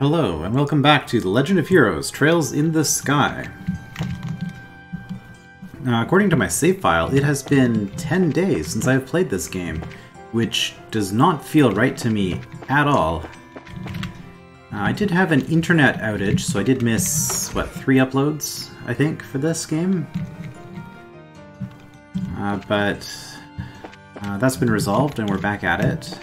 Hello, and welcome back to The Legend of Heroes: Trails in the Sky. According to my save file, it has been 10 days since I've played this game, which does not feel right to me at all. I did have an internet outage, so I did miss, what, 3 uploads, I think, for this game? But that's been resolved, and we're back at it.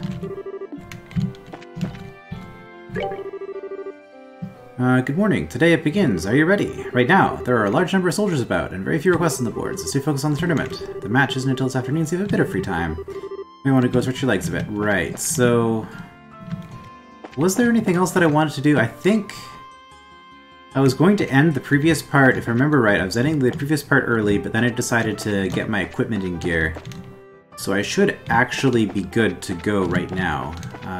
Good morning. Today it begins. Are you ready? Right now, there are a large number of soldiers about, and very few requests on the board, so stay focused on the tournament. The match isn't until this afternoon, so you have a bit of free time. You may want to go stretch your legs a bit. Right, so... was there anything else that I wanted to do? I think... I was going to end the previous part, if I remember right. I was ending the previous part early, but then I decided to get my equipment in gear. So I should actually be good to go right now.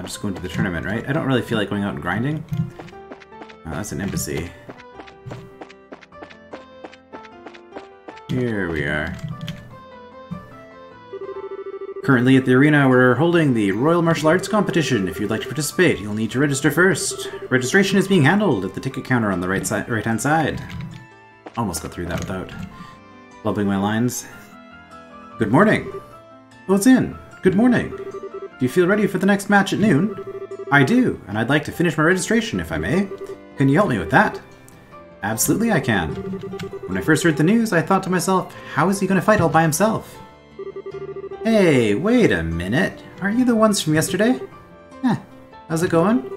Just going to the tournament, right? I don't really feel like going out and grinding. That's an embassy. Here we are. Currently at the arena, we're holding the Royal Martial Arts Competition. If you'd like to participate, you'll need to register first. Registration is being handled at the ticket counter on the right-hand side. Almost got through that without blubbing my lines. Good morning. Oh, it's in. Good morning. Do you feel ready for the next match at noon? I do, and I'd like to finish my registration, if I may. Can you help me with that? Absolutely I can. When I first heard the news, I thought to myself, how is he going to fight all by himself? Hey, wait a minute. Aren't you the ones from yesterday? How's it going?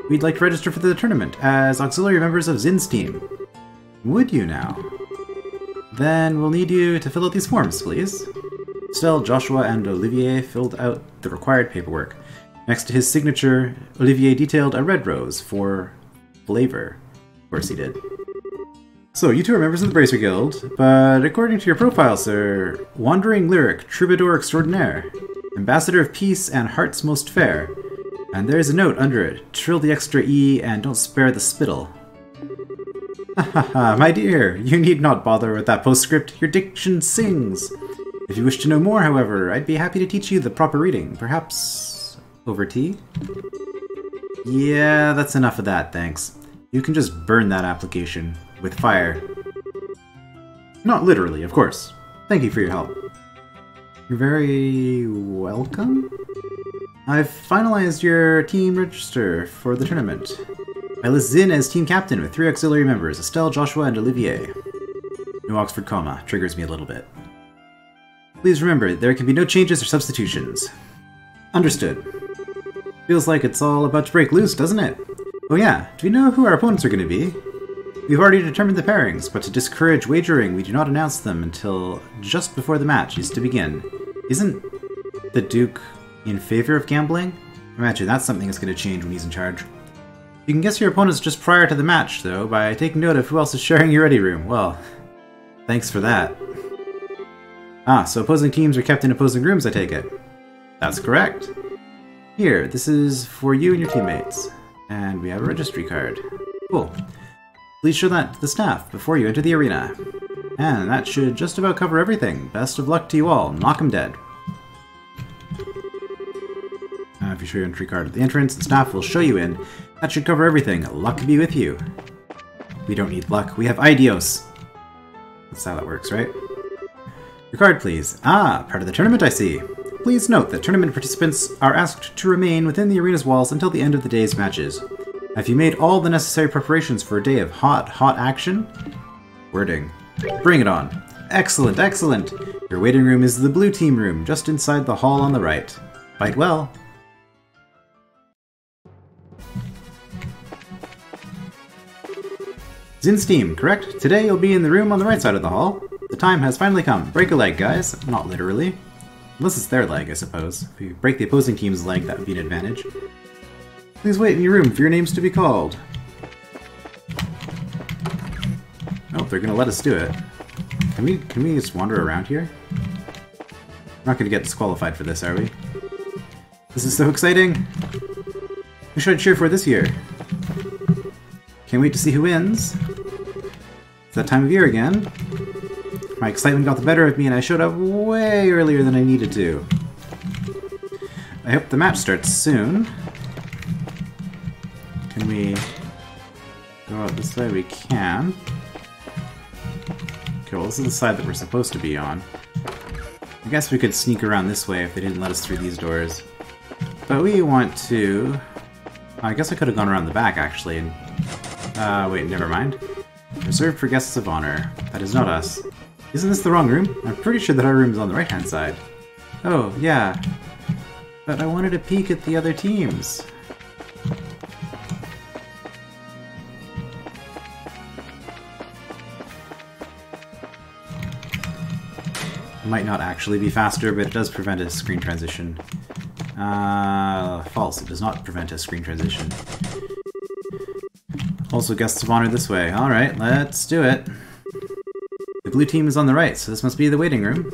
We'd like to register for the tournament as auxiliary members of Zin's team. Would you now? Then we'll need you to fill out these forms, please. Estelle, Joshua, and Olivier filled out the required paperwork. Next to his signature, Olivier detailed a red rose for flavor. Of course he did. So, you two are members of the Bracer Guild, but according to your profile, sir, Wandering Lyric, Troubadour Extraordinaire, Ambassador of Peace and Hearts Most Fair. And there's a note under it, trill the extra E and don't spare the spittle. Hahaha, my dear, you need not bother with that postscript, your diction sings. If you wish to know more, however, I'd be happy to teach you the proper reading, perhaps over tea? Yeah, that's enough of that, thanks. You can just burn that application with fire. Not literally, of course. Thank you for your help. You're very welcome? I've finalized your team register for the tournament. I list Zin as team captain with 3 auxiliary members, Estelle, Joshua, and Olivier. No Oxford comma. Triggers me a little bit. Please remember, there can be no changes or substitutions. Understood. Feels like it's all about to break loose, doesn't it? Oh yeah, do we know who our opponents are going to be? We've already determined the pairings, but to discourage wagering, we do not announce them until just before the match is to begin. Isn't the Duke in favor of gambling? Imagine that's something that's going to change when he's in charge. You can guess your opponents just prior to the match, though, by taking note of who else is sharing your ready room. Well, thanks for that. So opposing teams are kept in opposing rooms, I take it? That's correct. Here, this is for you and your teammates. And we have a registry card. Cool. Please show that to the staff before you enter the arena. And that should just about cover everything. Best of luck to you all. Knock 'em dead. If you show your entry card at the entrance, the staff will show you in. That should cover everything. Luck be with you. We don't need luck. We have Idios. That's how that works, right? Your card, please. Part of the tournament, I see. Please note that tournament participants are asked to remain within the arena's walls until the end of the day's matches. Have you made all the necessary preparations for a day of hot action? Wording. Bring it on. Excellent, excellent. Your waiting room is the blue team room, just inside the hall on the right. Fight well. Zin's team, correct? Today you'll be in the room on the right side of the hall. The time has finally come. Break a leg, guys. Not literally. Unless it's their leg, I suppose. If you break the opposing team's leg, that would be an advantage. Please wait in your room for your names to be called. Oh, they're gonna let us do it. Can we just wander around here? We're not gonna get disqualified for this, are we? This is so exciting! Who should I cheer for this year? Can't wait to see who wins. It's that time of year again. My excitement got the better of me and I showed up way earlier than I needed to. I hope the match starts soon. Can we go out this way? We can. Okay, well, this is the side that we're supposed to be on. I guess we could sneak around this way if they didn't let us through these doors. But we want to... I guess I could have gone around the back, actually. And... wait, never mind. Reserved for guests of honor. That is not us. Isn't this the wrong room? I'm pretty sure that our room is on the right-hand side. Oh, yeah. But I wanted a peek at the other teams. Might not actually be faster, but it does prevent a screen transition. False. It does not prevent a screen transition. Also, guests of honor this way. Alright, let's do it. The blue team is on the right, so this must be the waiting room.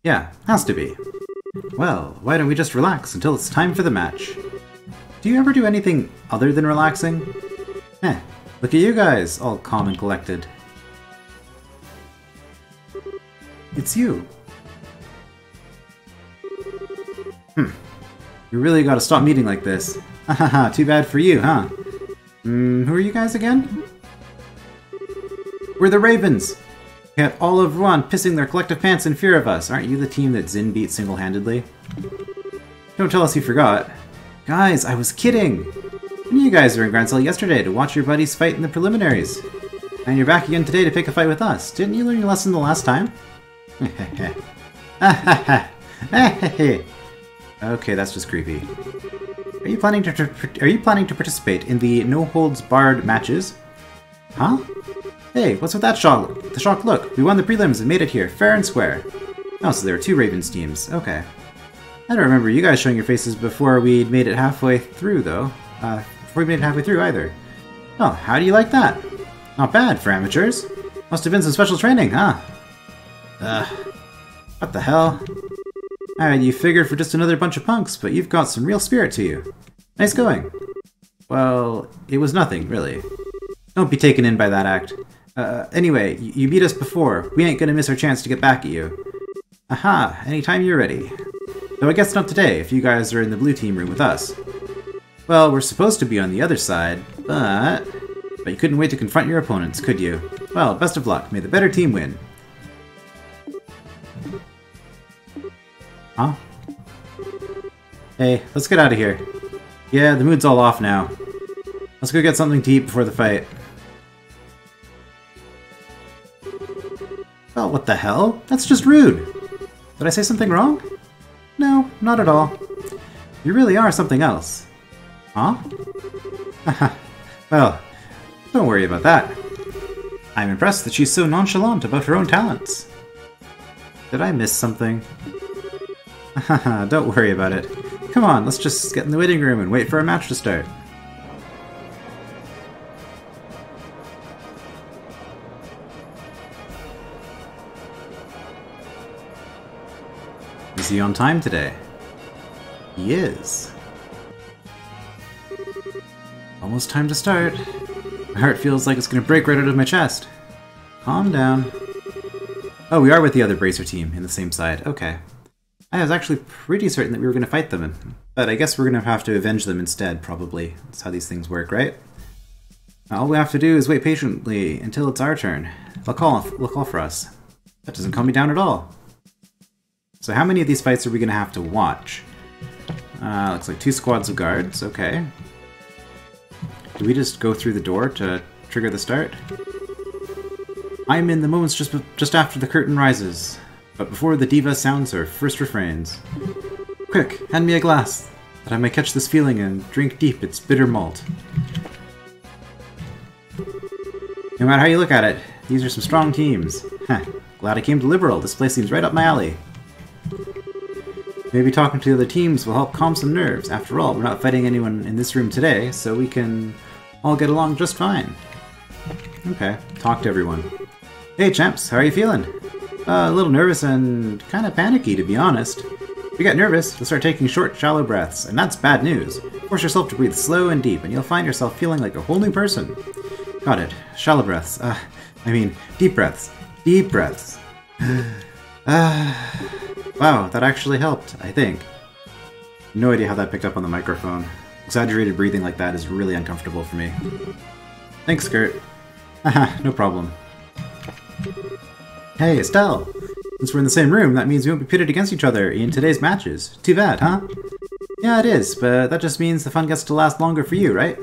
Yeah, has to be. Well, why don't we just relax until it's time for the match? Do you ever do anything other than relaxing? Look at you guys, all calm and collected. It's you. You really gotta stop meeting like this. Hahaha, too bad for you, huh? Who are you guys again? We're the Ravens! We have all of Ruan pissing their collective pants in fear of us. Aren't you the team that Zin beat single-handedly? Don't tell us you forgot. Guys, I was kidding! And you guys were in Grand Cell yesterday to watch your buddies fight in the preliminaries. And you're back again today to pick a fight with us. Didn't you learn your lesson the last time? Okay, that's just creepy. Are you planning to participate in the no-holds-barred matches? Huh? Hey, what's with that shocked look? We won the prelims and made it here, fair and square. Oh, so there were two Ravens teams. Okay. I don't remember you guys showing your faces before we'd made it halfway through, though. Before we made it halfway through, either. Oh, how do you like that? Not bad for amateurs. Must have been some special training, huh? What the hell? Alright, you figured for just another bunch of punks, but you've got some real spirit to you. Nice going. Well, it was nothing, really. Don't be taken in by that act. Anyway, you beat us before. We ain't gonna miss our chance to get back at you. Aha, anytime you're ready. Though I guess not today, if you guys are in the blue team room with us. Well, we're supposed to be on the other side, but you couldn't wait to confront your opponents, could you? Well, best of luck. May the better team win. Huh? Hey, let's get out of here. Yeah, the mood's all off now. Let's go get something to eat before the fight. Well, what the hell? That's just rude. Did I say something wrong? No, not at all. You really are something else. Huh? Well, don't worry about that. I'm impressed that she's so nonchalant about her own talents. Did I miss something? Don't worry about it. Come on, let's just get in the waiting room and wait for a match to start. Is he on time today? He is. Almost time to start. My heart feels like it's gonna break right out of my chest. Calm down. Oh, we are with the other Bracer team in the same side. Okay. I was actually pretty certain that we were going to fight them, but I guess we're going to have to avenge them instead, probably. That's how these things work, right? All we have to do is wait patiently until it's our turn. They'll call for us. That doesn't calm me down at all. So how many of these fights are we going to have to watch? Looks like 2 squads of guards, okay. Do we just go through the door to trigger the start? I'm in the moments just after the curtain rises. But before the diva sounds her first refrains. Quick, hand me a glass, that I may catch this feeling and drink deep its bitter malt. No matter how you look at it, these are some strong teams. Glad I came to Liberal, this place seems right up my alley. Maybe talking to the other teams will help calm some nerves. After all, we're not fighting anyone in this room today, so we can all get along just fine. Okay, talk to everyone. Hey champs, how are you feeling? A little nervous and kind of panicky, to be honest. If you get nervous, you'll start taking short, shallow breaths, and that's bad news. Force yourself to breathe slow and deep, and you'll find yourself feeling like a whole new person. Got it. Shallow breaths. Deep breaths. Deep breaths. Wow, that actually helped, I think. No idea how that picked up on the microphone. Exaggerated breathing like that is really uncomfortable for me. Thanks, Kurt. Haha, no problem. Hey, Estelle! Since we're in the same room, that means we won't be pitted against each other in today's matches. Too bad, huh? Yeah, it is, but that just means the fun gets to last longer for you, right?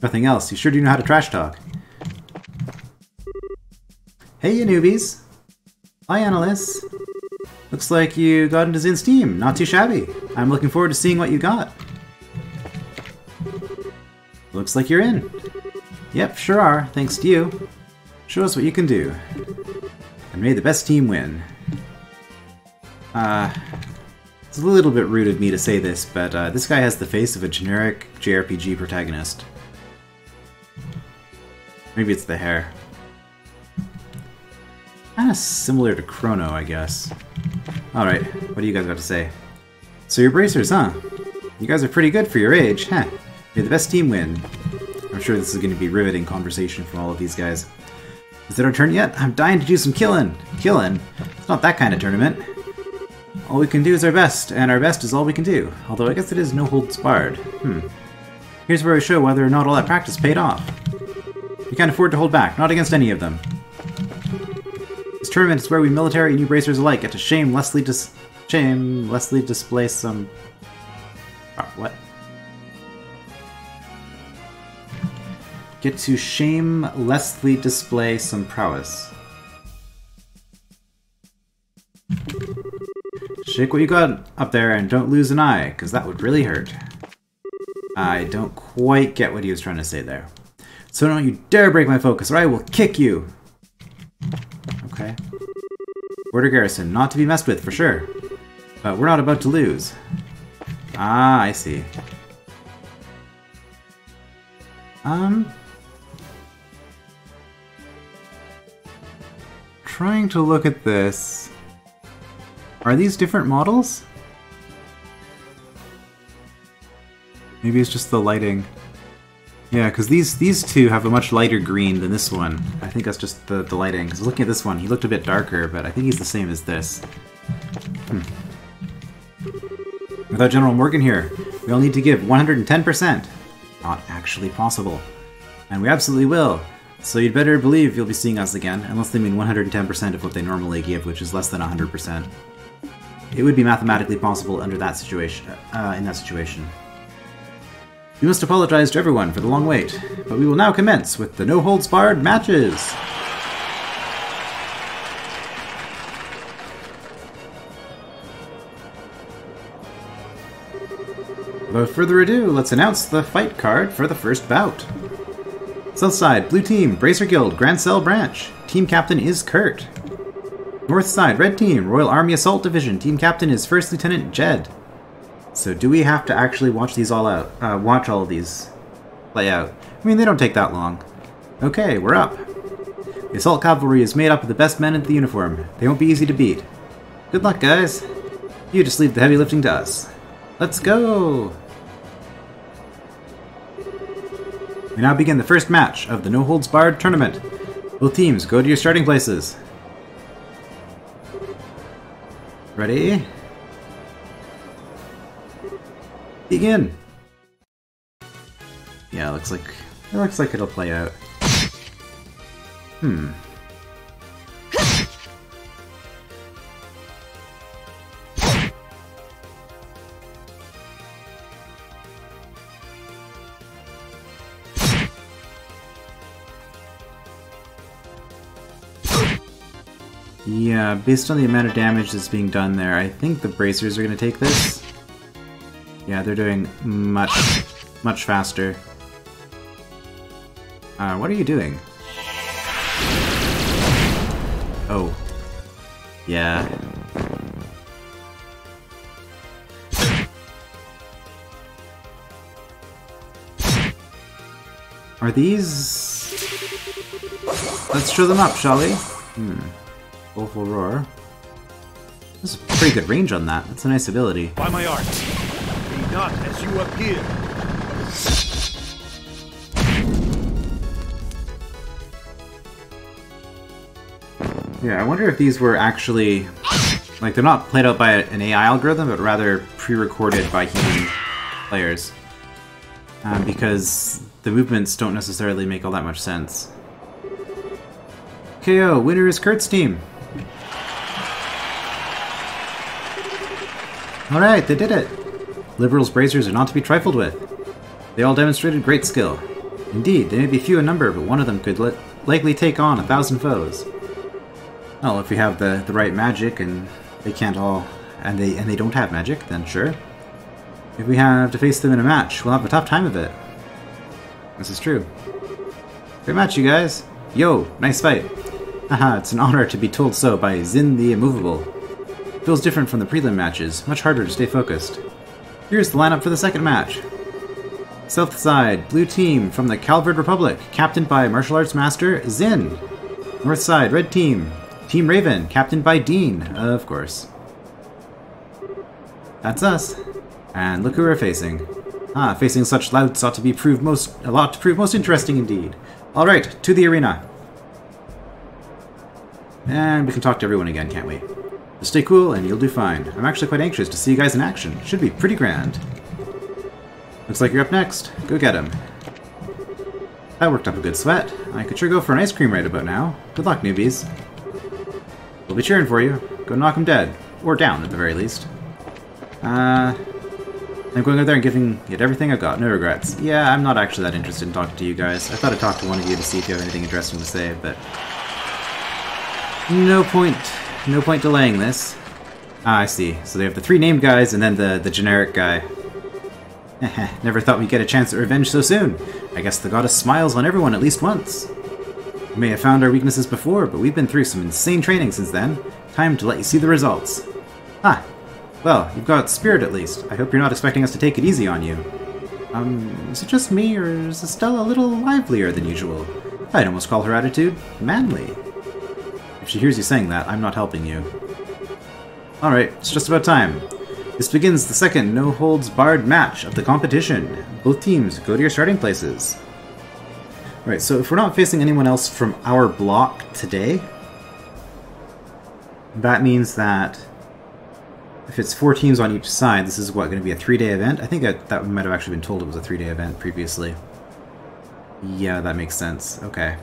Nothing else. You sure do know how to trash talk. Hey, you newbies! Hi, Annalise. Looks like you got into Zin's team. Not too shabby. I'm looking forward to seeing what you got. Looks like you're in. Yep, sure are, thanks to you. Show us what you can do. And may the best team win. It's a little bit rude of me to say this, but this guy has the face of a generic JRPG protagonist. Maybe it's the hair. Kinda similar to Chrono, I guess. Alright, what do you guys got to say? So you're bracers, huh? You guys are pretty good for your age, huh? May the best team win. I'm sure this is going to be riveting conversation from all of these guys. Is it our turn yet? I'm dying to do some killing. Killing? It's not that kind of tournament. All we can do is our best, and our best is all we can do. Although I guess it is no holds barred. Here's where I show whether or not all that practice paid off. We can't afford to hold back, not against any of them. This tournament is where we military and you bracers alike get to shamelessly display some... what? Get to shamelessly display some prowess. Shake what you got up there and don't lose an eye, because that would really hurt. I don't quite get what he was trying to say there. So don't you dare break my focus or I will kick you! Okay. Border garrison, not to be messed with for sure. But we're not about to lose. Ah, I see. Trying to look at this. Are these different models? Maybe it's just the lighting. Yeah, because these two have a much lighter green than this one. I think that's just the lighting. Because looking at this one, he looked a bit darker, but I think he's the same as this. Without General Morgan here, we'll need to give 110%. Not actually possible. And we absolutely will. So you'd better believe you'll be seeing us again, unless they mean 110% of what they normally give, which is less than 100%. It would be mathematically possible under that situation, in that situation. We must apologize to everyone for the long wait, but we will now commence with the no-holds-barred matches! Without further ado, let's announce the fight card for the first bout. South side, blue team, Bracer Guild, Grand Cell Branch. Team captain is Kurt. North side, red team, Royal Army Assault Division. Team captain is First Lieutenant Jed. So do we have to actually watch these all out? Watch all of these play out? I mean, they don't take that long. Okay, we're up. The Assault Cavalry is made up of the best men in the uniform. They won't be easy to beat. Good luck, guys. You just leave the heavy lifting to us. Let's go! We now begin the first match of the no-holds-barred tournament. Both teams, go to your starting places. Ready? Begin! Yeah, it looks like it'll play out. Yeah, based on the amount of damage that's being done there, I think the bracers are going to take this. Yeah, they're doing much faster. What are you doing? Oh. Yeah. Are these... Let's show them up, shall we? Awful Roar. There's a pretty good range on that. That's a nice ability. By my art, be not as you appear. Yeah, I wonder if these were actually... Like, they're not played out by an AI algorithm, but rather pre-recorded by human players. because the movements don't necessarily make all that much sense. KO, winner is Kurt's team. Alright, they did it. Liberals' bracers are not to be trifled with. They all demonstrated great skill. Indeed, they may be few in number, but one of them could likely take on 1,000 foes. Well, if we have the right magic and they can't all... and they don't have magic, then sure. If we have to face them in a match, we'll have a tough time of it. This is true. Great match, you guys. Yo, nice fight. Haha, it's an honor to be told so by Zin the Immovable. Feels different from the prelim matches, much harder to stay focused. Here's the lineup for the second match. South side, blue team from the Calvard Republic, captained by martial arts master Zin. North side, red team, Team Raven, captained by Dean, of course. That's us. And look who we're facing. Facing such louts ought to be prove most interesting indeed. Alright, to the arena. And we can talk to everyone again, can't we? Just stay cool and you'll do fine. I'm actually quite anxious to see you guys in action. Should be pretty grand. Looks like you're up next. Go get him. That worked up a good sweat. I could sure go for an ice cream right about now. Good luck, newbies. We'll be cheering for you. Go knock him dead. Or down, at the very least. I'm going out there and giving it everything I've got. No regrets. Yeah, I'm not actually that interested in talking to you guys. I thought I'd talk to one of you to see if you have anything interesting to say, but... No point delaying this. I see. So they have the 3 named guys and then the generic guy. Never thought we'd get a chance at revenge so soon. I guess the goddess smiles on everyone at least once. We may have found our weaknesses before, but we've been through some insane training since then. Time to let you see the results. Well, you've got spirit at least. I hope you're not expecting us to take it easy on you. Is it just me, or is Estella a little livelier than usual? I'd almost call her attitude manly. If she hears you saying that, I'm not helping you. Alright, it's just about time. This begins the second no-holds-barred match of the competition. Both teams, go to your starting places. Right, so if we're not facing anyone else from our block today, that means that if it's 4 teams on each side, this is what, going to be a 3-day event? I think that might have actually been told it was a 3-day event previously. Yeah, that makes sense. Okay.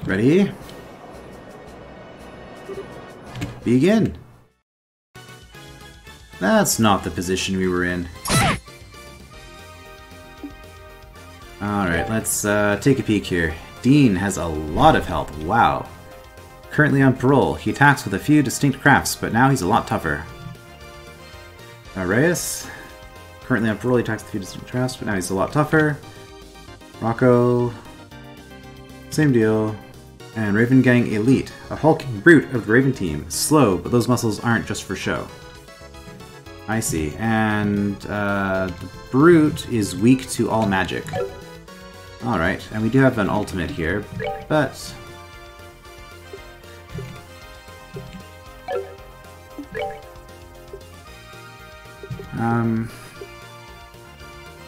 Ready? Begin! That's not the position we were in. Alright, let's take a peek here. Dean has a lot of health. Wow. Currently on parole. He attacks with a few distinct crafts, but now he's a lot tougher. Reyes. Currently on parole, he attacks with a few distinct crafts, but now he's a lot tougher. Rocco. Same deal. And Raven Gang Elite, a hulking brute of the Raven team. Slow, but those muscles aren't just for show. I see. And the brute is weak to all magic. Alright, and we do have an ultimate here, but...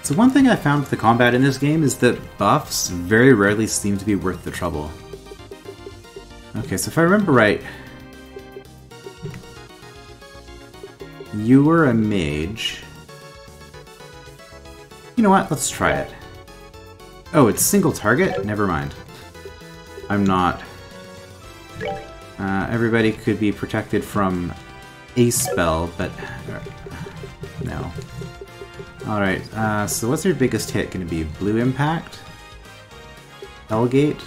So one thing I found with the combat in this game is that buffs very rarely seem to be worth the trouble. Okay, so if I remember right, you were a mage. You know what? Let's try it. Oh, it's single target? Never mind. I'm not. Everybody could be protected from a spell, but no. Alright, so what's your biggest hit going to be? Blue Impact? Hellgate?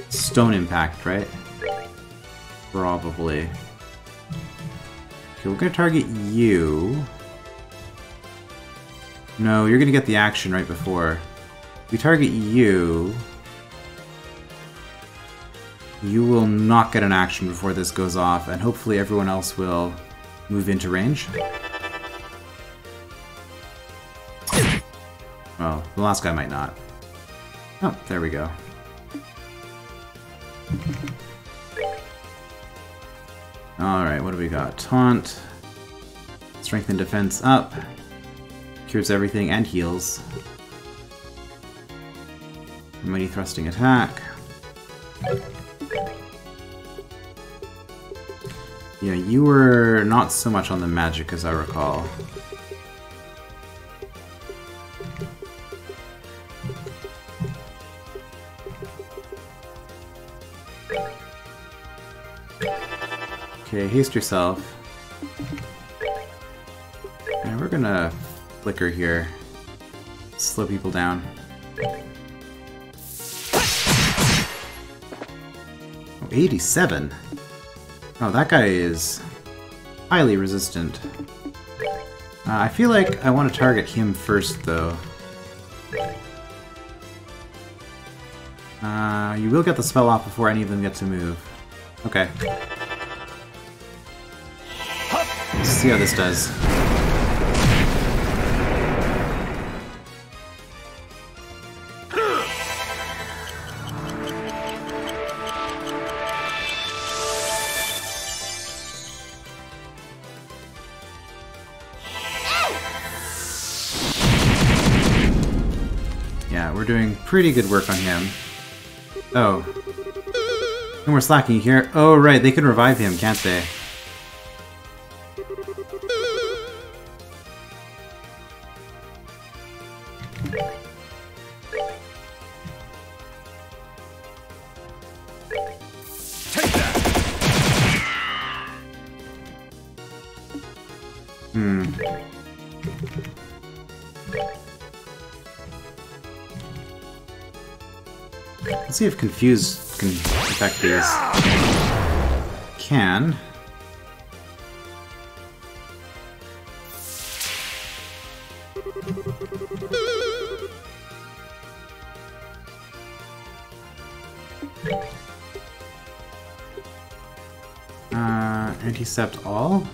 Stone Impact, right? Probably. Okay, we're going to target you. No, you're going to get the action right before. If we target you, you will not get an action before this goes off, and hopefully everyone else will move into range. Well, the last guy might not. Oh, there we go. Alright, what do we got? Taunt. Strength and defense up. Cures everything and heals. Mighty thrusting attack. Yeah, you were not so much on the magic as I recall. Okay, haste yourself. And we're gonna flicker here. Slow people down. Oh, 87? Oh, that guy is highly resistant. I feel like I want to target him first, though. You will get the spell off before any of them get to move. Okay. Let's see how this does. Yeah, we're doing pretty good work on him. Oh. And we're slacking here. Oh, right, they can revive him, can't they? Let's see if Confuse can affect these. Can. Anticept all?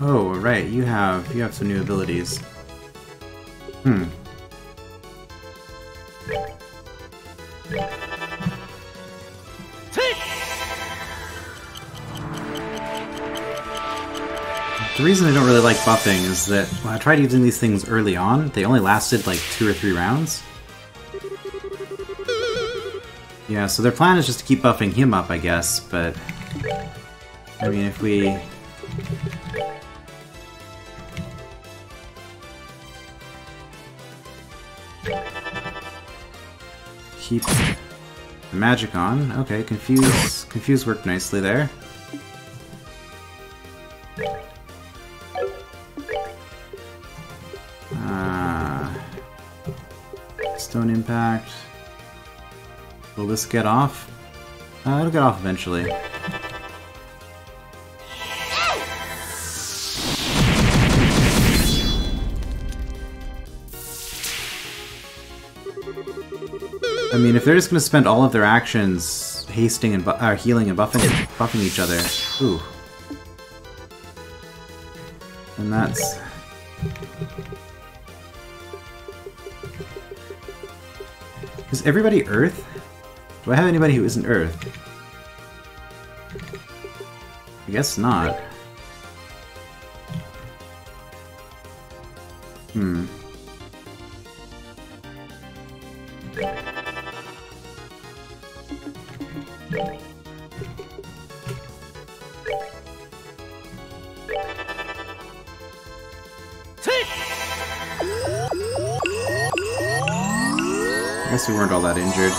Oh, right, you have some new abilities. Hmm. The reason I don't really like buffing is that when I tried using these things early on, they only lasted like 2 or 3 rounds. Yeah, so their plan is just to keep buffing him up, I guess, but... I mean, if we... keep the magic on. Okay, Confuse worked nicely there. Stone Impact. Will this get off? It'll get off eventually. I mean, if they're just going to spend all of their actions hasting and healing and buffing each other, ooh, and that's... Is everybody Earth? Do I have anybody who isn't Earth? I guess not. Hmm. I guess we weren't all that injured.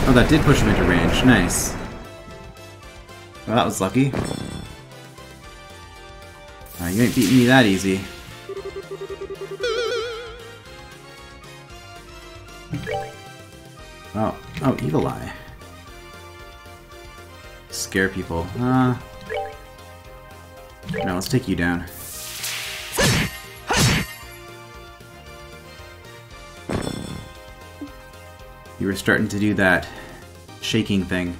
Oh, that did push him into range. Nice. Well, that was lucky. You ain't beating me that easy. Oh, Evil Eye. Scare people. No, let's take you down. You were starting to do that shaking thing.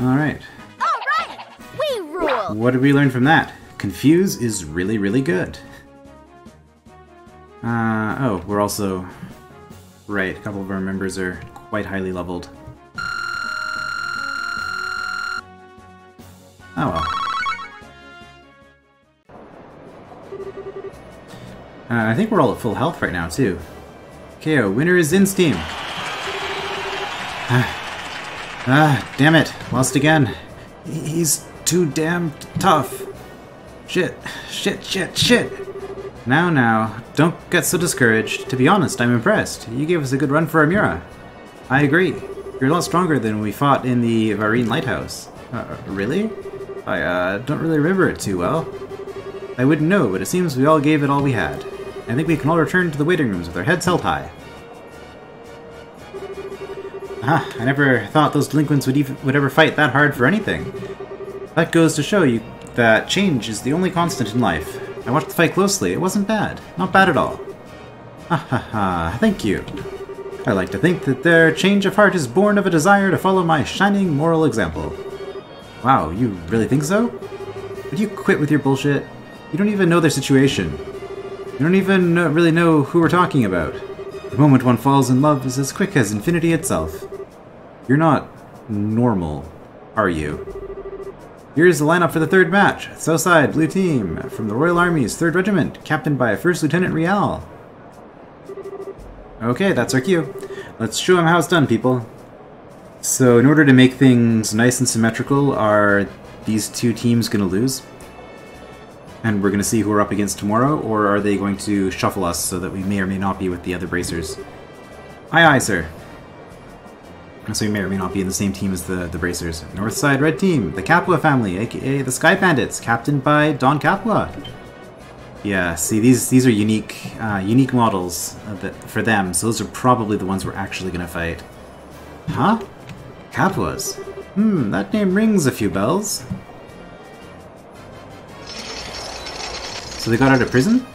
Alright. Alright! We rule! What did we learn from that? Confuse is really, really good. Oh, we're also... Right, a couple of our members are quite highly leveled. Oh well. I think we're all at full health right now, too. KO, winner is Zin's team. Damn it. Lost again. He's too damn tough. Shit. Now, don't get so discouraged. To be honest, I'm impressed. You gave us a good run for Amira. I agree. You're a lot stronger than we fought in the Varine Lighthouse. Really? I don't really remember it too well. I wouldn't know, but it seems we all gave it all we had. I think we can all return to the waiting rooms with our heads held high. I never thought those delinquents would ever fight that hard for anything. That goes to show you that change is the only constant in life. I watched the fight closely. It wasn't bad. Not bad at all. Thank you. I like to think that their change of heart is born of a desire to follow my shining moral example. Wow, you really think so? Would you quit with your bullshit? You don't even know their situation. You don't even really know who we're talking about. The moment one falls in love is as quick as infinity itself. You're not normal, are you? Here's the lineup for the third match. Southside, Blue Team, from the Royal Army's 3rd Regiment, captained by 1st Lieutenant Rial. Okay, that's our cue. Let's show them how it's done, people. So, in order to make things nice and symmetrical, are these two teams going to lose? And we're going to see who we're up against tomorrow, or are they going to shuffle us so that we may or may not be with the other bracers? Aye, aye, sir. So we may or may not be in the same team as the bracers. Northside Red Team, the Capua family, aka the Sky Bandits, captained by Don Capua. Yeah, see, these are unique models for them, so those are probably the ones we're actually going to fight. Huh? Capuas? That name rings a few bells. So they got out of prison?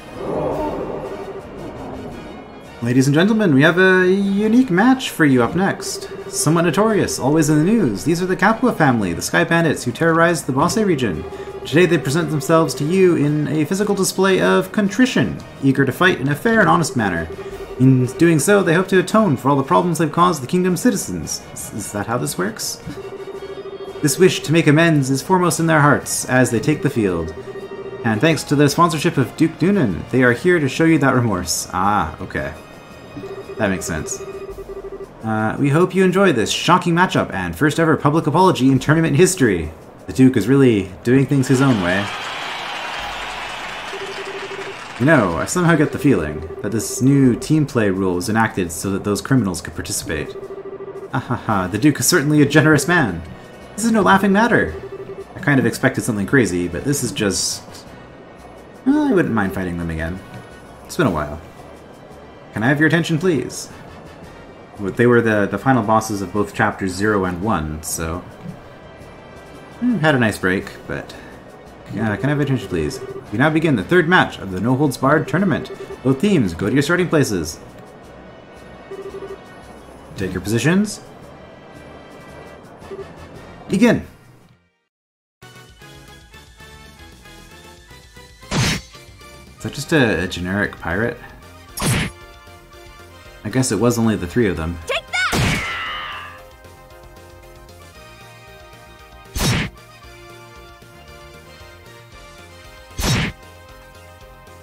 Ladies and gentlemen, we have a unique match for you up next. Somewhat notorious, always in the news. These are the Capua family, the Sky Bandits who terrorized the Bosse region. Today they present themselves to you in a physical display of contrition, eager to fight in a fair and honest manner. In doing so, they hope to atone for all the problems they've caused the kingdom's citizens. Is that how this works? This wish to make amends is foremost in their hearts as they take the field. And thanks to the sponsorship of Duke Dunan, they are here to show you that remorse. Ah, okay. That makes sense. We hope you enjoy this shocking matchup and first ever public apology in tournament history. The Duke is really doing things his own way. You know, I somehow get the feeling that this new team play rule was enacted so that those criminals could participate. The Duke is certainly a generous man. This is no laughing matter. I kind of expected something crazy, but this is just... Well, I wouldn't mind fighting them again. It's been a while. Can I have your attention, please? They were the final bosses of both chapters 0 and 1, so... had a nice break, but... can I have your attention, please? We now begin the third match of the No Holds Barred tournament. Both teams, go to your starting places. Take your positions. Begin! Is that just a generic pirate? I guess it was only the 3 of them. Take that!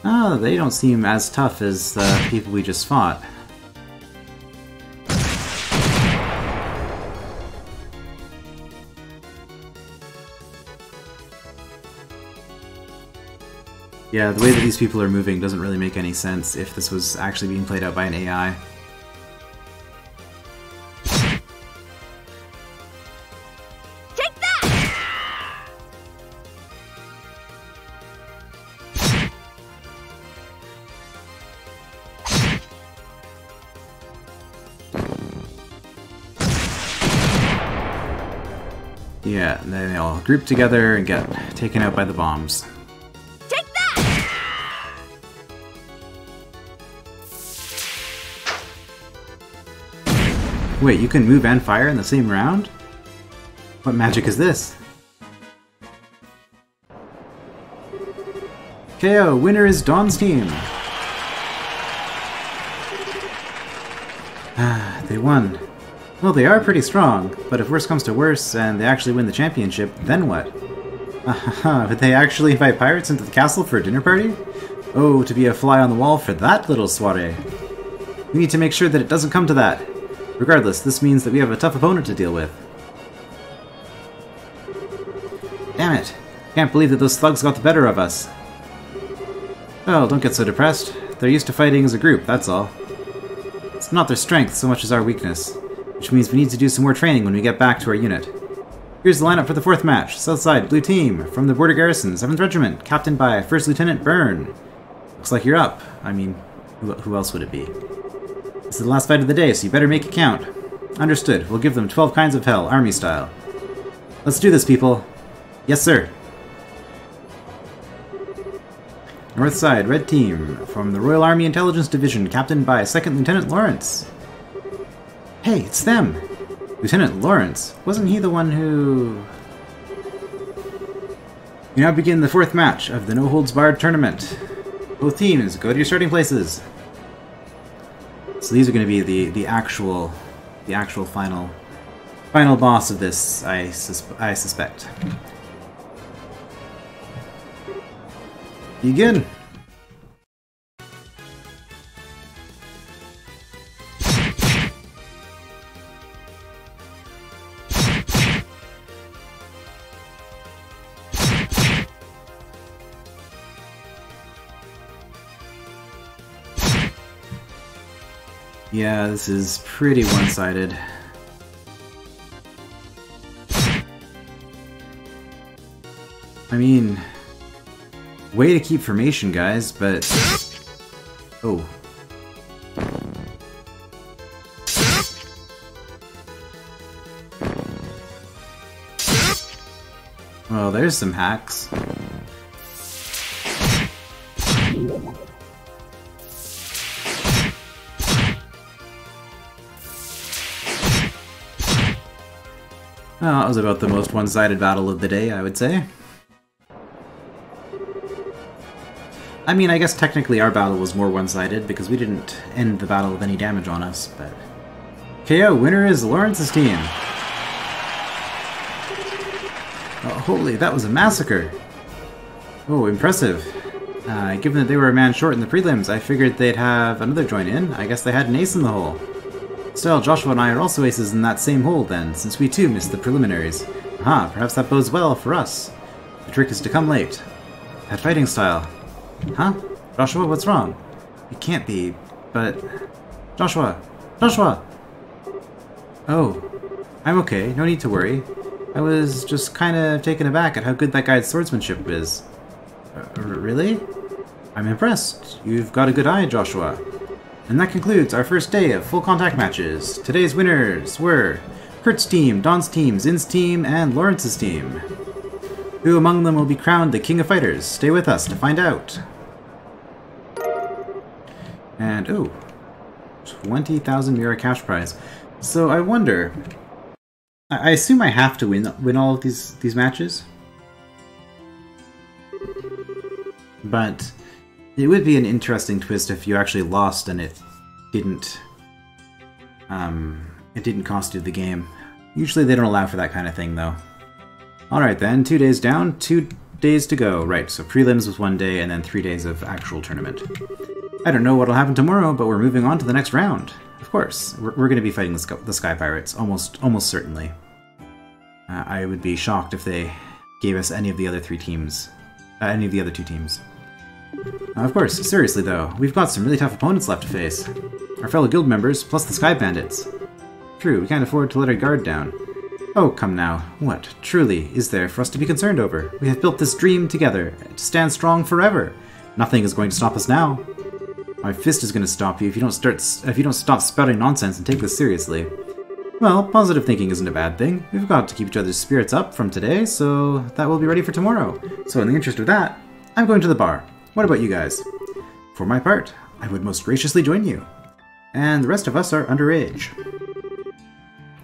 Oh, they don't seem as tough as the people we just fought. Yeah, the way that these people are moving doesn't really make any sense if this was actually being played out by an AI. Take that! Yeah, and then they all group together and get taken out by the bombs. Take that! Wait, you can move and fire in the same round? What magic is this? KO, winner is Dawn's team. Ah, they won. Well, they are pretty strong, but if worse comes to worse and they actually win the championship, then what? Would they actually invite pirates into the castle for a dinner party? Oh, to be a fly on the wall for that little soiree. We need to make sure that it doesn't come to that. Regardless, this means that we have a tough opponent to deal with. Damn it! Can't believe that those slugs got the better of us. Well, don't get so depressed. They're used to fighting as a group, that's all. It's not their strength so much as our weakness, which means we need to do some more training when we get back to our unit. Here's the lineup for the 4th match. Southside, Blue Team, from the Border Garrison, 7th Regiment, captained by 1st Lieutenant Byrne. Looks like you're up. I mean, who else would it be? This is the last fight of the day, so you better make it count. Understood. We'll give them 12 kinds of hell, army style. Let's do this, people. Yes, sir. North Side, Red Team, from the Royal Army Intelligence Division, captained by 2nd Lieutenant Lawrence. Hey, it's them! Lieutenant Lawrence, wasn't he the one who... We now begin the 4th match of the no-holds-barred tournament. Both teams, go to your starting places. So these are going to be the actual final boss of this, I suspect. Begin! Yeah, this is pretty one-sided. I mean, way to keep formation, guys, but... Oh. Well, there's some hacks. Well, that was about the most one-sided battle of the day, I would say. I mean, I guess technically our battle was more one-sided, because we didn't end the battle with any damage on us, but... KO, winner is Lawrence's team! Oh, holy, that was a massacre! Oh, impressive. Given that they were a man short in the prelims, I figured they'd have another join in. I guess they had an ace in the hole. Still, Joshua and I are also aces in that same hole then, since we too missed the preliminaries. Aha, perhaps that bodes well for us. The trick is to come late. That fighting style. Huh? Joshua, what's wrong? It can't be, but... Joshua! Joshua! Oh. I'm okay, no need to worry. I was just kinda taken aback at how good that guy's swordsmanship is. Really? I'm impressed. You've got a good eye, Joshua. And that concludes our first day of full contact matches. Today's winners were Kurt's team, Don's team, Zin's team, and Lawrence's team. Who among them will be crowned the King of Fighters? Stay with us to find out. And, ooh, 20,000 Mira cash prize. So I wonder, I assume I have to win all of these matches? But it would be an interesting twist if you actually lost and it didn't cost you the game. Usually they don't allow for that kind of thing, though. Alright then, 2 days down, 2 days to go. Right, so prelims was 1 day and then 3 days of actual tournament. I don't know what'll happen tomorrow, but we're moving on to the next round. Of course, we're going to be fighting the Sky Pirates, almost certainly. I would be shocked if they gave us any of the other 2 teams. Of course, seriously though, we've got some really tough opponents left to face. Our fellow guild members, plus the Sky Bandits. True, we can't afford to let our guard down. Oh, come now. What, truly, is there for us to be concerned over? We have built this dream together, to stand strong forever. Nothing is going to stop us now. My fist is going to stop you if you don't stop spouting nonsense and take this seriously. Well, positive thinking isn't a bad thing. We've got to keep each other's spirits up from today, so that we'll be ready for tomorrow. So in the interest of that, I'm going to the bar. What about you guys? For my part, I would most graciously join you. And the rest of us are underage.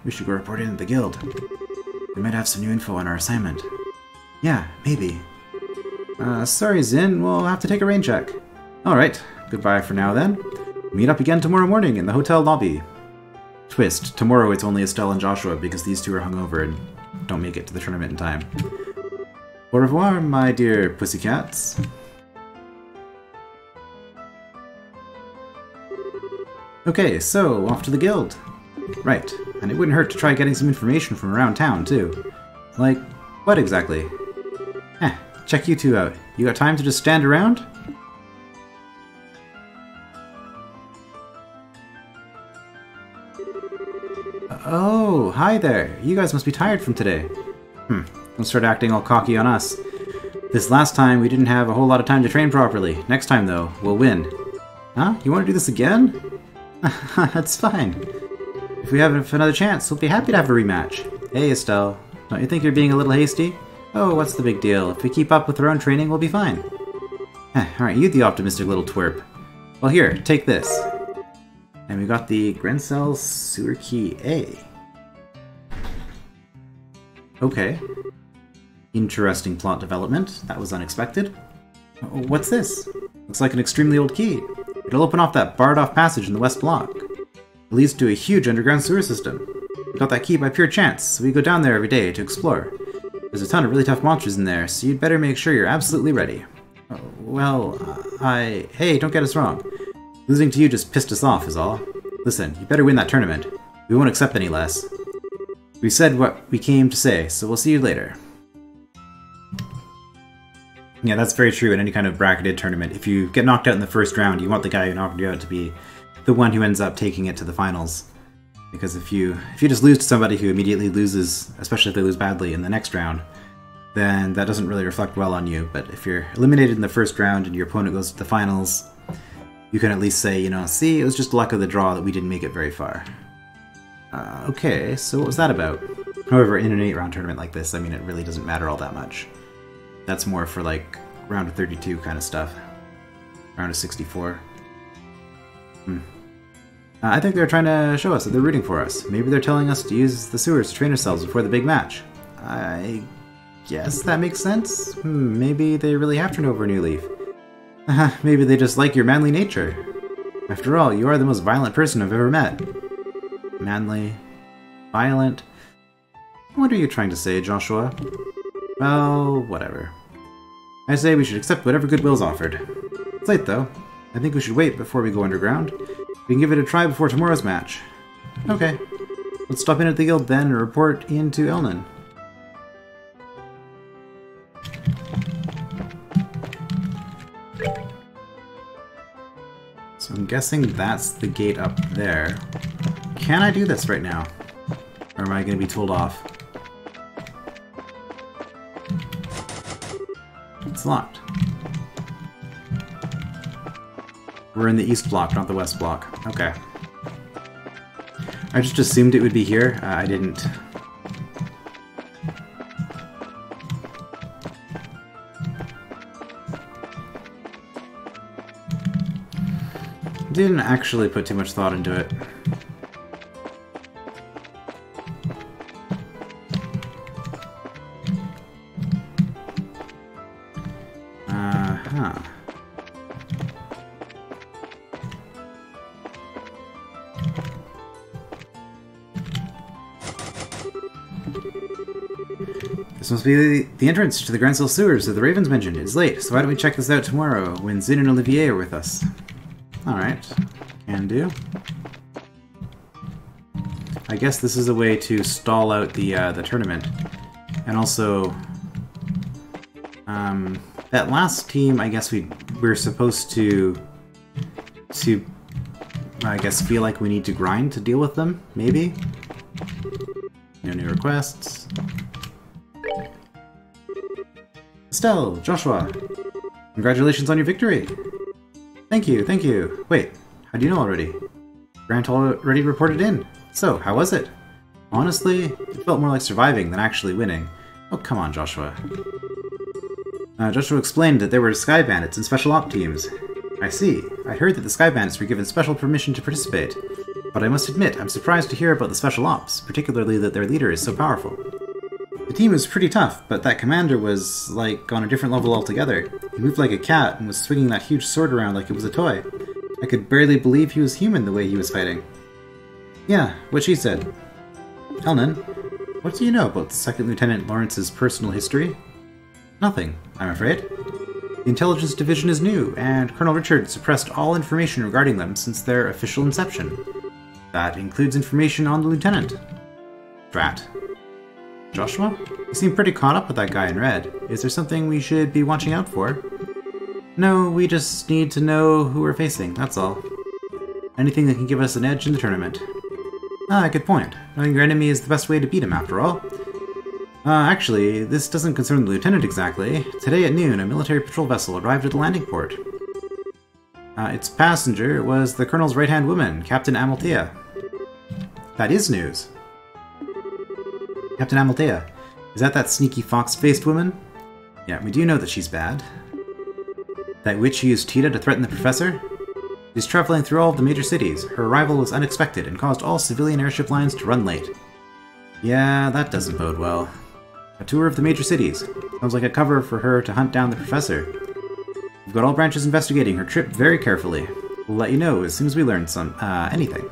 We should go report in to the guild. We might have some new info on our assignment. Yeah, maybe. Sorry, Zin. We'll have to take a rain check. Alright. Goodbye for now, then. Meet up again tomorrow morning in the hotel lobby. Twist. Tomorrow it's only Estelle and Joshua because these two are hungover and don't make it to the tournament in time. Au revoir, my dear pussycats. Okay, so off to the guild. Right, and it wouldn't hurt to try getting some information from around town, too. Like, what exactly? Check you two out. You got time to just stand around? Oh, hi there. You guys must be tired from today. Don't start acting all cocky on us. This last time, we didn't have a whole lot of time to train properly. Next time, though, we'll win. Huh? You want to do this again? That's fine. If we have another chance, we'll be happy to have a rematch. Hey, Estelle. Don't you think you're being a little hasty? Oh, what's the big deal? If we keep up with our own training, we'll be fine. Aren't you the optimistic little twerp? Well, here, take this. And we got the Grencell Sewer Key A. Okay. Interesting plot development. That was unexpected. What's this? Looks like an extremely old key. It'll open off that barred-off passage in the west block. It leads to a huge underground sewer system. We got that key by pure chance, so we go down there every day to explore. There's a ton of really tough monsters in there, so you'd better make sure you're absolutely ready. Hey, don't get us wrong. Losing to you just pissed us off is all. Listen, you better win that tournament. We won't accept any less. We said what we came to say, so we'll see you later. Yeah, that's very true in any kind of bracketed tournament. If you get knocked out in the first round, you want the guy who knocked you out to be the one who ends up taking it to the finals. Because if you just lose to somebody who immediately loses, especially if they lose badly in the next round, then that doesn't really reflect well on you. But if you're eliminated in the first round and your opponent goes to the finals, you can at least say, see, it was just luck of the draw that we didn't make it very far. Okay, so what was that about? However, in an 8-round tournament like this, I mean, it really doesn't matter all that much. That's more for, like, round of 32 kind of stuff. Round of 64. I think they're trying to show us that they're rooting for us. Maybe they're telling us to use the sewers to train ourselves before the big match. I guess that makes sense. Maybe they really have turned over a new leaf. Maybe they just like your manly nature. After all, you are the most violent person I've ever met. Manly. Violent. What are you trying to say, Joshua? Well, whatever. I say we should accept whatever goodwill's offered. It's late, though. I think we should wait before we go underground. We can give it a try before tomorrow's match. Okay. Let's stop in at the guild then and report into Elnan. So I'm guessing that's the gate up there. Can I do this right now? Or am I going to be told off? It's locked. We're in the east block, not the west block. Okay. I just assumed it would be here. I didn't. Didn't actually put too much thought into it. This must be the entrance to the Grencell sewers that the Ravens mentioned. It's late, so why don't we check this out tomorrow when Zin and Olivier are with us? Alright. Can do. I guess this is a way to stall out the tournament. And also... that last team, I guess we're supposed to I guess feel like we need to grind to deal with them, maybe? No new requests. Estelle, Joshua, congratulations on your victory! Thank you, thank you. Wait, how do you know already? Grant already reported in. So, how was it? Honestly, it felt more like surviving than actually winning. Oh, come on, Joshua. Joshua explained that there were Sky Bandits and Special Op teams. I see. I heard that the Sky Bandits were given special permission to participate. But I must admit, I'm surprised to hear about the Special Ops, particularly that their leader is so powerful. The team was pretty tough, but that commander was, like, on a different level altogether. He moved like a cat and was swinging that huge sword around like it was a toy. I could barely believe he was human the way he was fighting. Yeah, what she said. Elnan, what do you know about Second Lieutenant Lawrence's personal history? Nothing, I'm afraid. The Intelligence Division is new, and Colonel Richard suppressed all information regarding them since their official inception. That includes information on the Lieutenant. Drat. Joshua? You seem pretty caught up with that guy in red. Is there something we should be watching out for? No, we just need to know who we're facing, that's all. Anything that can give us an edge in the tournament. Ah, good point. Knowing your enemy is the best way to beat him, after all. Actually, this doesn't concern the Lieutenant exactly. Today at noon, a military patrol vessel arrived at the landing port. Its passenger was the Colonel's right-hand woman, Captain Amalthea. That is news. Captain Amalthea, is that sneaky fox-faced woman? Yeah, we do know that she's bad. That witch used Tita to threaten the Professor? She's traveling through all of the major cities. Her arrival was unexpected and caused all civilian airship lines to run late. Yeah, that doesn't bode well. A tour of the major cities. Sounds like a cover for her to hunt down the Professor. We've got all branches investigating her trip very carefully. We'll let you know as soon as we learn anything.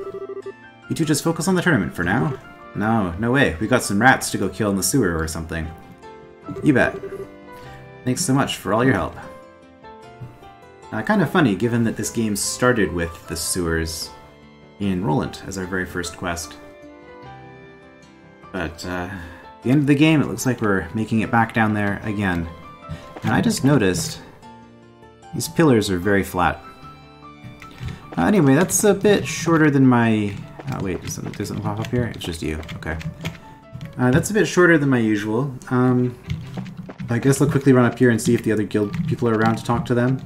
You two just focus on the tournament for now. No way. We got some rats to go kill in the sewer or something. You bet. Thanks so much for all your help. Kind of funny, given that this game started with the sewers in Roland as our very first quest. But, at the end of the game, it looks like we're making it back down there again. And I just noticed these pillars are very flat. Anyway, that's a bit shorter than my... wait, does something pop up here? It's just you. Okay. That's a bit shorter than my usual. I guess I'll quickly run up here and see if the other guild people are around to talk to them.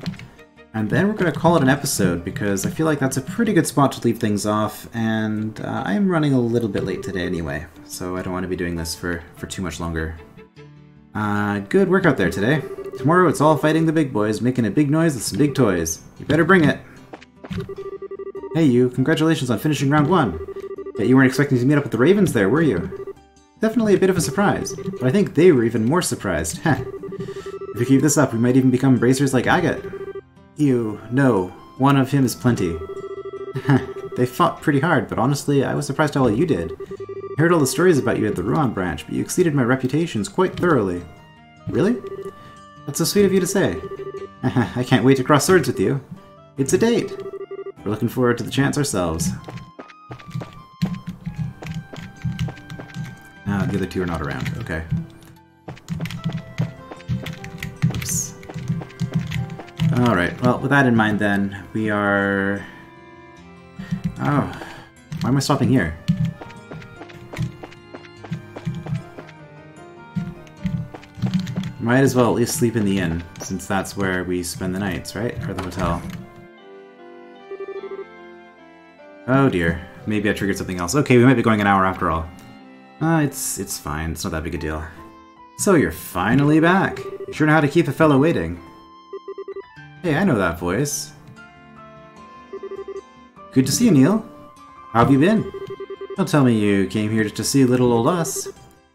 And then we're going to call it an episode, because I feel like that's a pretty good spot to leave things off, and I'm running a little bit late today anyway, so I don't want to be doing this for too much longer. Good work out there today. Tomorrow it's all fighting the big boys, making a big noise with some big toys. You better bring it! Hey you, congratulations on finishing round 1. Bet you weren't expecting to meet up with the Ravens there, were you? Definitely a bit of a surprise, but I think they were even more surprised. Heh. If we keep this up, we might even become bracers like Agate. Ew, no. One of him is plenty. They fought pretty hard, but honestly, I was surprised how well you did. I heard all the stories about you at the Ruan branch, but you exceeded my reputations quite thoroughly. Really? That's so sweet of you to say. I can't wait to cross swords with you. It's a date. We're looking forward to the chance ourselves. Ah, the other two are not around. Okay. Oops. Alright, well, with that in mind then, we are... Oh, why am I stopping here? Might as well at least sleep in the inn, since that's where we spend the nights, right? Or the hotel. Oh dear, maybe I triggered something else. Okay, we might be going an hour after all. It's fine, it's not that big a deal. So you're finally back! You sure know how to keep a fellow waiting. Hey, I know that voice. Good to see you, Neil. How have you been? Don't tell me you came here to see little old us.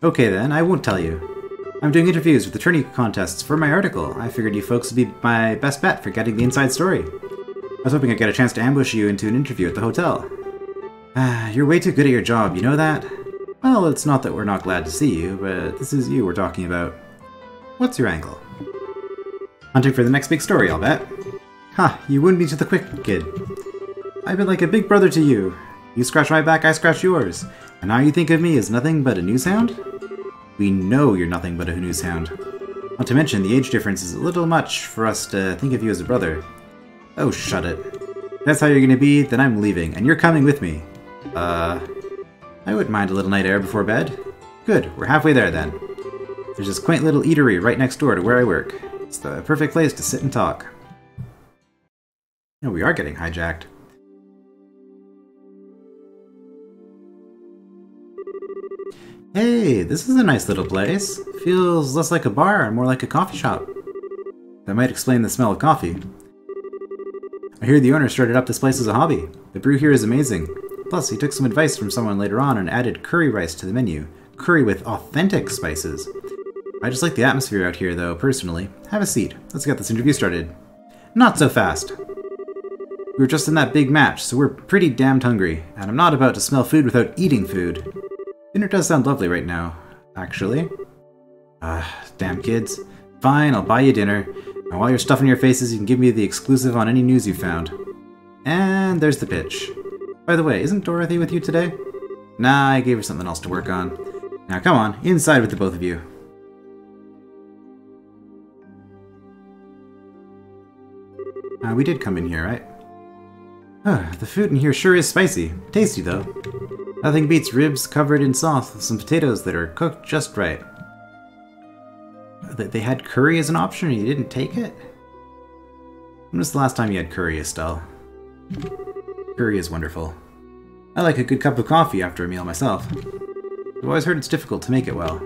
Okay then, I won't tell you. I'm doing interviews with attorney contests for my article. I figured you folks would be my best bet for getting the inside story. I was hoping I'd get a chance to ambush you into an interview at the hotel. You're way too good at your job, you know that? Well, it's not that we're not glad to see you, but this is you we're talking about. What's your angle? Hunting for the next big story, I'll bet. Ha, you wound me to the quick, kid. I've been like a big brother to you. You scratch my back, I scratch yours. And now you think of me as nothing but a news hound? We know you're nothing but a news hound. Not to mention, the age difference is a little much for us to think of you as a brother. Oh, shut it. If that's how you're gonna be, then I'm leaving, and you're coming with me. I wouldn't mind a little night air before bed. Good, we're halfway there then. There's this quaint little eatery right next door to where I work. It's the perfect place to sit and talk. No, we are getting hijacked. Hey, this is a nice little place. Feels less like a bar and more like a coffee shop. That might explain the smell of coffee. I hear the owner started up this place as a hobby. The brew here is amazing. Plus, he took some advice from someone later on and added curry rice to the menu. curry with authentic spices. I just like the atmosphere out here, though, personally. Have a seat. Let's get this interview started. Not so fast. We were just in that big match, so we're pretty damned hungry, and I'm not about to smell food without eating food. Dinner does sound lovely right now, actually. Damn kids. Fine, I'll buy you dinner, and while you're stuffing your faces, you can give me the exclusive on any news you found. And there's the pitch. By the way, isn't Dorothy with you today? Nah, I gave her something else to work on. Now come on, inside with the both of you. We did come in here, right? The food in here sure is spicy. Tasty, though. Nothing beats ribs covered in sauce with some potatoes that are cooked just right. They had curry as an option and you didn't take it? When was the last time you had curry, Estelle? Curry is wonderful. I like a good cup of coffee after a meal myself. I've always heard it's difficult to make it well.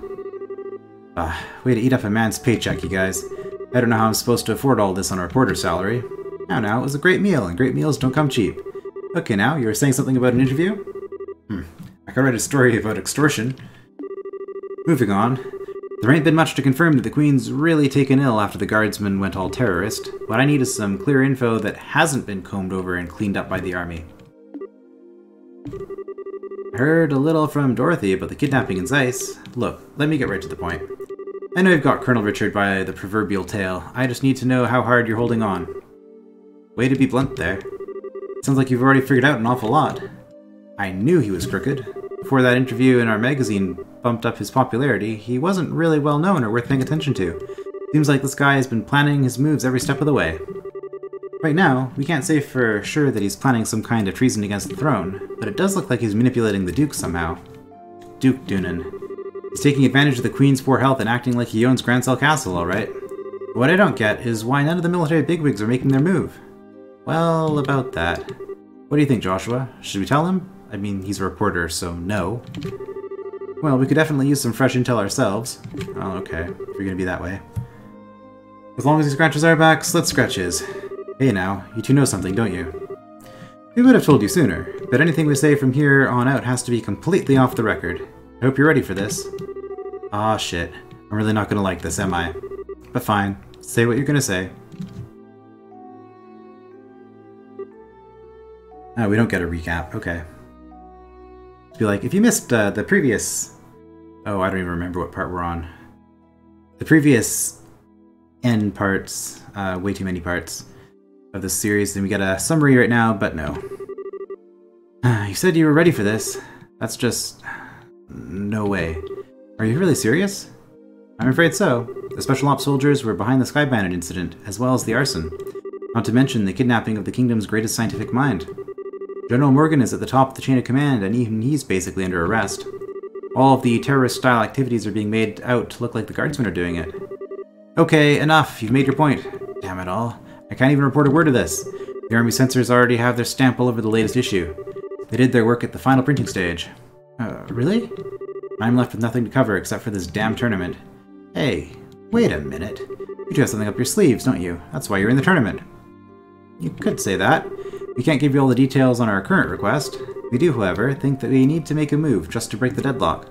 Way to eat up a man's paycheck, you guys. I don't know how I'm supposed to afford all this on a reporter's salary. Now, it was a great meal, and great meals don't come cheap. Okay, now, you were saying something about an interview? I could write a story about extortion. Moving on. There ain't been much to confirm that the Queen's really taken ill after the guardsmen went all terrorist. What I need is some clear info that hasn't been combed over and cleaned up by the army. I heard a little from Dorothy about the kidnapping in Zeiss. Look, let me get right to the point. I know you've got Colonel Richard by the proverbial tail. I just need to know how hard you're holding on. Way to be blunt there. Sounds like you've already figured out an awful lot. I knew he was crooked. Before that interview in our magazine bumped up his popularity, he wasn't really well known or worth paying attention to. Seems like this guy has been planning his moves every step of the way. Right now, we can't say for sure that he's planning some kind of treason against the throne, but it does look like he's manipulating the Duke somehow. Duke Doonan. He's taking advantage of the Queen's poor health and acting like he owns Grancell Castle, alright. What I don't get is why none of the military bigwigs are making their move. Well, about that. What do you think, Joshua? Should we tell him? I mean, he's a reporter, so no. Well, we could definitely use some fresh intel ourselves. Oh, okay, if you're gonna be that way. As long as he scratches our backs, let's scratch his. Hey now, you two know something, don't you? We would have told you sooner, but anything we say from here on out has to be completely off the record. I hope you're ready for this. Aw, shit. I'm really not gonna like this, am I? But fine. Say what you're gonna say. Oh, we don't get a recap. Okay. Be like, if you missed the previous... Oh, I don't even remember what part we're on. The previous end parts, way too many parts of this series, then we get a summary right now, but no. You said you were ready for this. That's just... no way. Are you really serious? I'm afraid so. The Special Ops soldiers were behind the Sky Bandit incident, as well as the arson. Not to mention the kidnapping of the kingdom's greatest scientific mind. General Morgan is at the top of the chain of command, and even he's basically under arrest. All of the terrorist-style activities are being made out to look like the guardsmen are doing it. Okay, enough. You've made your point. Damn it all. I can't even report a word of this. The Army censors already have their stamp all over the latest issue. They did their work at the final printing stage. Really? I'm left with nothing to cover except for this damn tournament. Hey, wait a minute. You do have something up your sleeves, don't you? That's why you're in the tournament. You could say that. We can't give you all the details on our current request. We do, however, think that we need to make a move just to break the deadlock.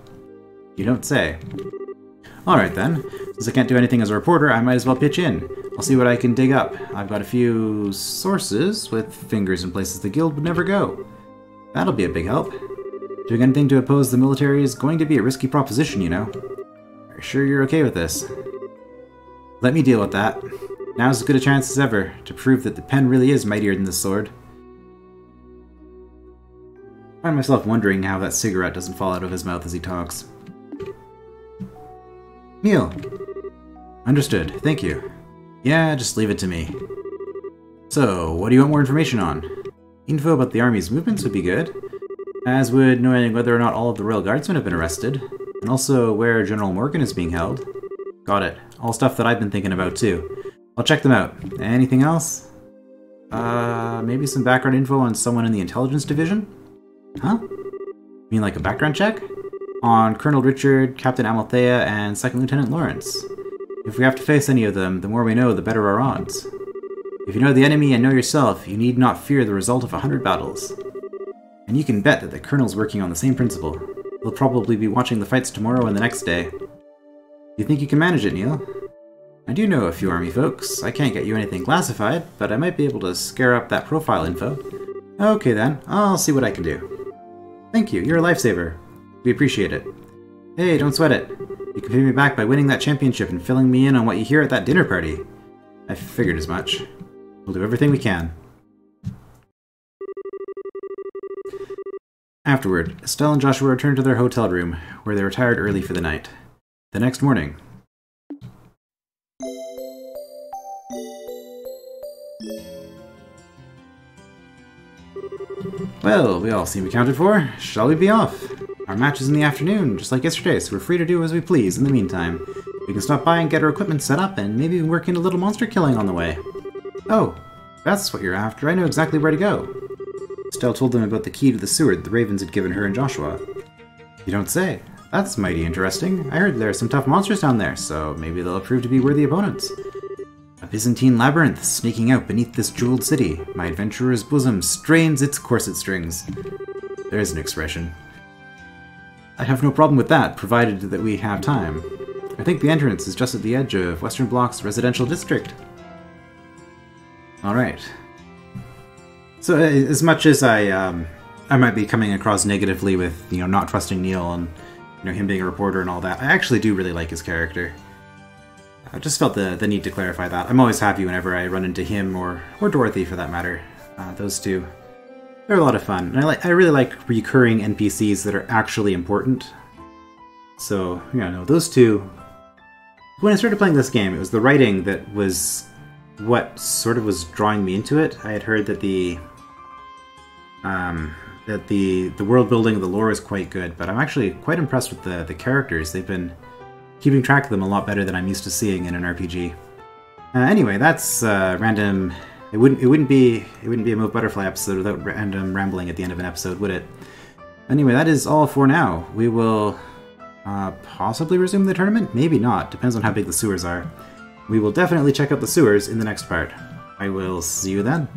You don't say. Alright then. Since I can't do anything as a reporter, I might as well pitch in. I'll see what I can dig up. I've got a few sources with fingers in places the guild would never go. That'll be a big help. Doing anything to oppose the military is going to be a risky proposition, you know. Are you sure you're okay with this? Let me deal with that. Now's as good a chance as ever to prove that the pen really is mightier than the sword. I find myself wondering how that cigarette doesn't fall out of his mouth as he talks. Neil. Understood. Thank you. Yeah, just leave it to me. So, what do you want more information on? Info about the army's movements would be good, as would knowing whether or not all of the Royal Guardsmen have been arrested, and also where General Morgan is being held. Got it. All stuff that I've been thinking about too. I'll check them out. Anything else? Maybe some background info on someone in the intelligence division? Huh? You mean like a background check? On Colonel Richard, Captain Amalthea, and Second Lieutenant Lawrence. If we have to face any of them, the more we know, the better our odds. If you know the enemy and know yourself, you need not fear the result of 100 battles. And you can bet that the Colonel's working on the same principle. We'll probably be watching the fights tomorrow and the next day. You think you can manage it, Neil? I do know a few army folks. I can't get you anything classified, but I might be able to scare up that profile info. Okay then, I'll see what I can do. Thank you, you're a lifesaver. We appreciate it. Hey, don't sweat it. You can pay me back by winning that championship and filling me in on what you hear at that dinner party. I figured as much. We'll do everything we can. Afterward, Estelle and Joshua returned to their hotel room, where they retired early for the night. The next morning... Well, we all seem accounted for. Shall we be off? Our match is in the afternoon, just like yesterday, so we're free to do as we please in the meantime. We can stop by and get our equipment set up, and maybe work in a little monster killing on the way. Oh, that's what you're after. I know exactly where to go. Estelle told them about the key to the sewer that the Ravens had given her and Joshua. You don't say. That's mighty interesting. I heard there are some tough monsters down there, so maybe they'll prove to be worthy opponents. A Byzantine labyrinth sneaking out beneath this jeweled city. My adventurer's bosom strains its corset strings. There is an expression. I have no problem with that, provided that we have time. I think the entrance is just at the edge of Western Block's residential district. Alright. So, as much as I might be coming across negatively with, not trusting Neil and, him being a reporter and all that, I actually do really like his character. I just felt the need to clarify that. I'm always happy whenever I run into him, or Dorothy for that matter. Those two, they're a lot of fun. And I really like recurring NPCs that are actually important. So, those two... When I started playing this game, it was the writing that was what sort of was drawing me into it. I had heard that the world building of the lore is quite good, but I'm actually quite impressed with the characters. They've been keeping track of them a lot better than I'm used to seeing in an RPG. Anyway, that's random. It wouldn't be a Move Butterfly episode without random rambling at the end of an episode, would it? Anyway, that is all for now. We will possibly resume the tournament? Maybe not. Depends on how big the sewers are. We will definitely check out the sewers in the next part. I will see you then.